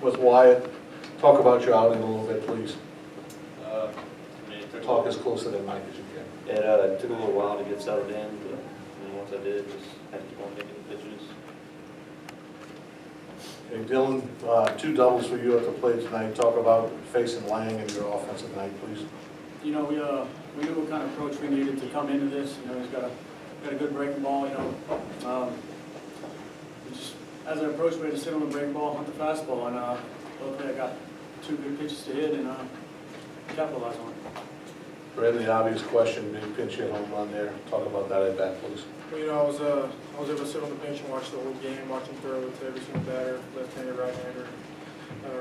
with Wyatt. Talk about your outing a little bit, please. Talk as close to the mic as you can. It took a little while to get settled in, but once I did, just had to keep on making the pitches. Okay, Dylan, 2 doubles for you at the plate tonight. Talk about facing Lang in your offensive night, please. You know, we knew what kind of approach we needed to come into this. You know, he's got a good breaking ball. You know, just as an approach, we had to sit on the breaking ball, hunt the fastball, and luckily I got 2 good pitches to hit and capitalize on it. Brad, the obvious question, big pinch hit home run there. Talk about that at bat, please. Well, you know, I was able to sit on the bench and watch the whole game, watch him throw to every single batter, left-hander, right-hander,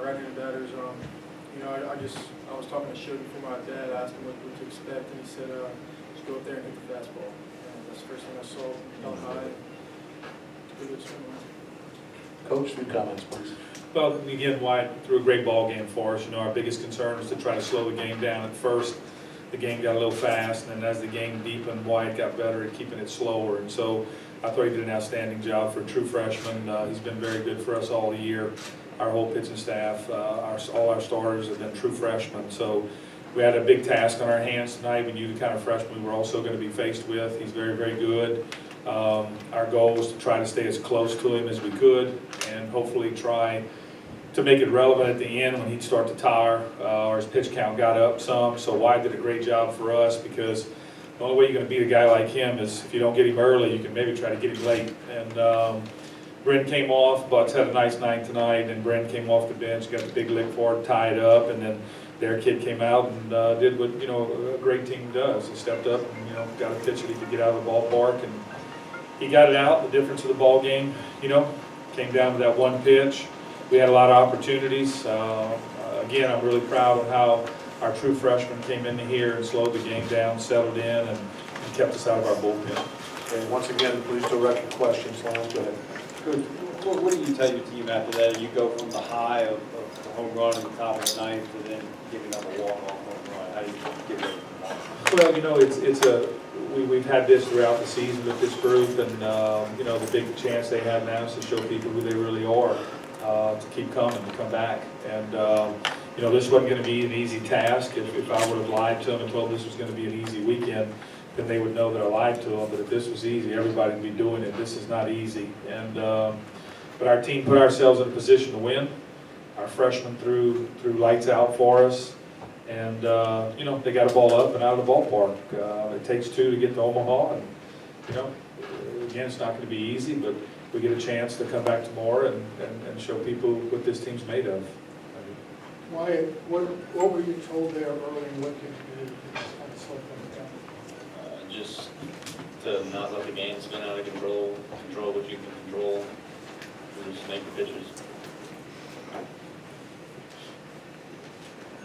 right-handed batters. You know, I was talking to Show before my dad, asked him what to expect, and he said, just go up there and hit the fastball. And that's the first thing I saw, held high, good swing. Coach, 3 comments, please. Well, again, Wyatt threw a great ball game for us. You know, our biggest concern was to try to slow the game down at first. The game got a little fast, and then as the game deepened, Wyatt got better at keeping it slower. And so I thought he did an outstanding job for a true freshman. He's been very good for us all year. Our whole pitching staff, all our starters have been true freshmen. So we had a big task on our hands tonight. We knew the kind of freshman we were also going to be faced with. He's very, very good. Our goal was to try to stay as close to him as we could and hopefully try to make it relevant at the end when he'd start to tire or his pitch count got up some. So Wyatt did a great job for us because the only way you're going to beat a guy like him is if you don't get him early, you can maybe try to get him late. And Bryn came off, Butts had a nice night tonight, and Bryn came off the bench, got the big lick for it, tied up, and then their kid came out and did what, you know, a great team does. He stepped up and, you know, got a pitch that he could get out of the ballpark, and he got it out. The difference of the ball game, you know, came down to that one pitch. We had a lot of opportunities. Again, I'm really proud of how our true freshman came into here and slowed the game down, settled in, and kept us out of our bullpen. Okay, once again, please direct your questions. Lance, go ahead. Coach, what do you tell your team after that? You go from the high of the home run in the top of the ninth to then giving up a walk-off home run. How do you get ready for that? Well, you know, we've had this throughout the season with this group, and you know, the big chance they have now is to show people who they really are, to keep coming, to come back. And you know, this wasn't going to be an easy task. If I would have lied to them and told this was going to be an easy weekend, then they would know that I lied to them. But if this was easy, everybody would be doing it. This is not easy. And but our team put ourselves in a position to win. Our freshmen threw lights out for us. And, you know, they got a ball up and out of the ballpark. It takes 2 to get to Omaha. And, you know, again, it's not going to be easy, but we get a chance to come back tomorrow and show people what this team's made of. Wyatt, what were you told there early, and what did you do to kind of slow things down? Just to not let the game spin out of control what you can control, and just make the pitches.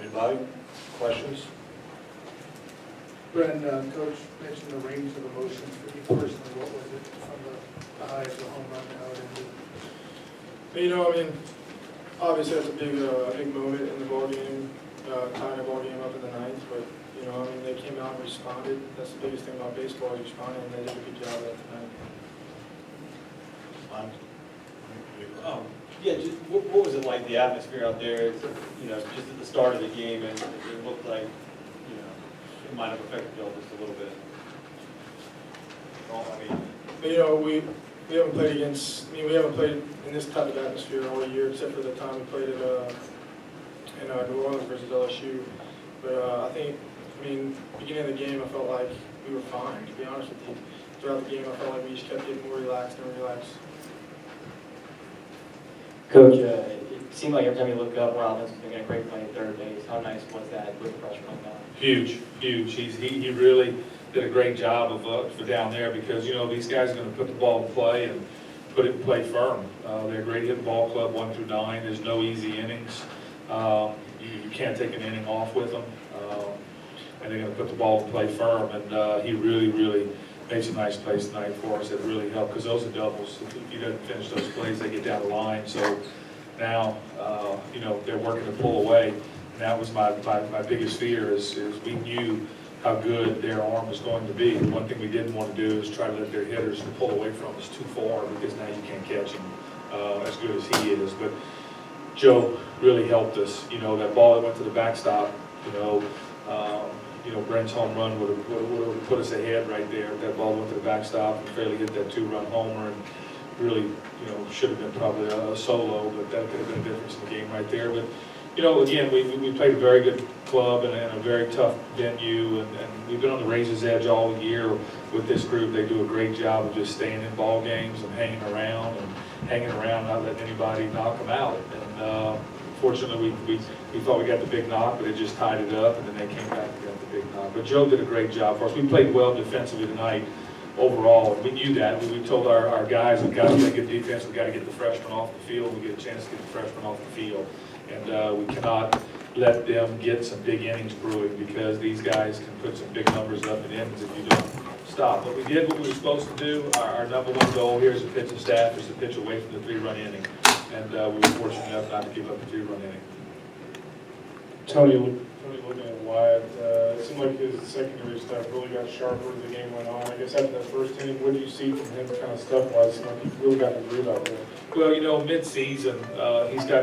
Anybody? Questions? Bren, Coach mentioned the range of emotions for you personally. What was it from the high of the home run now to You know, I mean, obviously that's a big moment in the ball game, tying the ball game up in the ninth. But you know, I mean, they came out and responded. That's the biggest thing about baseball is responding, and they did a good job of that tonight. Yeah, just, what was it like, the atmosphere out there, you know, just at the start of the game, and it looked like, you know, it might have affected y'all just a little bit. Well, I mean, But, you know, we haven't played against. I mean, we haven't played in this type of atmosphere all year, except for the time we played in New Orleans versus LSU. But I mean, beginning of the game, I felt like we were fine. To be honest with you, throughout the game, I felt like we just kept getting more relaxed and relaxed. Coach, it seemed like every time you look up, Robbins was making a great play at third base. How nice was that with the freshman like that? Huge, Huge. He really did a great job of for down there because, you know, these guys are going to put the ball in play and put it in play firm. They're a great hitting ball club, 1 through 9. There's no easy innings. You can't take an inning off with them. And they're going to put the ball in play firm. And he really made some nice plays tonight for us that really helped because those are doubles. If he doesn't finish those plays, they get down the line. So now, you know, they're working to pull away. And that was my biggest fear is we knew how good their arm was going to be. The one thing we didn't want to do is try to let their hitters pull away from us too far because now you can't catch him as good as he is. But Joe really helped us. You know, that ball that went to the backstop, Brent's home run would have put us ahead right there. That ball went to the backstop and fairly hit that 2-run homer, and really, should have been probably a solo, but that could have been a difference in the game right there. But, again, we played a very good club and a very tough venue, and we've been on the razor's edge all year with this group. They do a great job of just staying in ball games and hanging around, not letting anybody knock them out. And fortunately, we thought we got the big knock, but it just tied it up, and then they came back and got the big knock. But Joe did a great job for us. We played well defensively tonight overall, and we knew that. We told our guys, we've got to play good defense, we've got to get the freshmen off the field, we get a chance to get the freshmen off the field. And we cannot let them get some big innings brewing, because these guys can put some big numbers up in innings if you don't stop. But we did what we were supposed to do. Our number one goal here as a pitching staff is to pitch away from the 3-run inning. And we were fortunate enough not to give up a 3-run inning. Tony, looking at Wyatt, it seemed like his secondary stuff really got sharper as the game went on. I guess after that first inning, what do you see from him kind of stuff-wise? Like he really got the groove out there. Well, mid-season,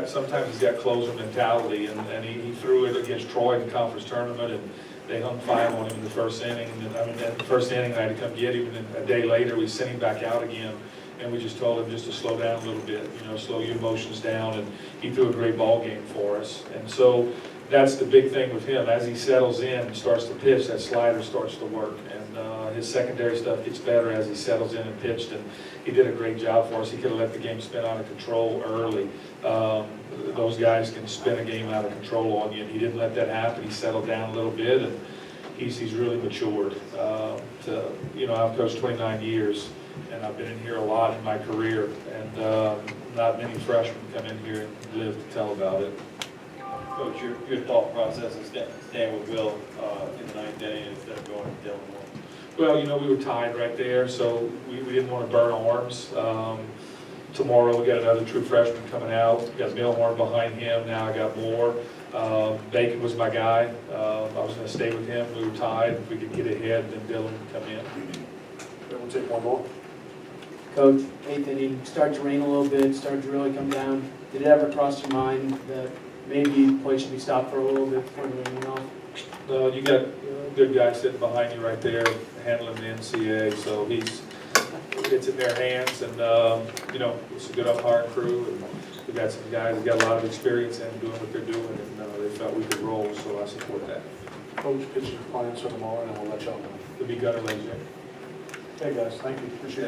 sometimes he's got closer mentality, and he threw it against Troy in the conference tournament, and they hung 5 on him in the first inning. And then, the first inning, I had to come get him, and then a day later, we sent him back out again, and we just told him just to slow down a little bit, slow your emotions down, and he threw a great ball game for us. And so that's the big thing with him. As he settles in and starts to pitch, that slider starts to work, and his secondary stuff gets better as he settles in and pitched, and he did a great job for us. He could have let the game spin out of control early. Those guys can spin a game out of control on you, and he didn't let that happen. He settled down a little bit, and he's really matured. I've coached 29 years, and I've been in here a lot in my career, and not many freshmen come in here and live to tell about it. Coach, your thought process is staying with Will in the 9th inning instead of going to Dylan Moore? Well, we were tied right there, so we didn't want to burn arms. Tomorrow, we got another true freshman coming out. We got Milhorn behind him. Now I got Moore. Bacon was my guy. I was going to stay with him. We were tied. If we could get ahead, then Dylan would come in. Then we'll take one more. Coach, 8th inning, started to rain a little bit, started to really come down. Did it ever cross your mind that maybe play should be stopped for a little bit before the rain went off? No, you got a good guy sitting behind you right there handling the NCAA, so it's in their hands, and it's a good umpiring crew, and we got some guys that got a lot of experience in doing what they're doing, and they felt we could roll, so I support that. Coach, get your plans for tomorrow, and we'll let y'all know. It'll be gutter lazy. Okay, guys, thank you, appreciate it.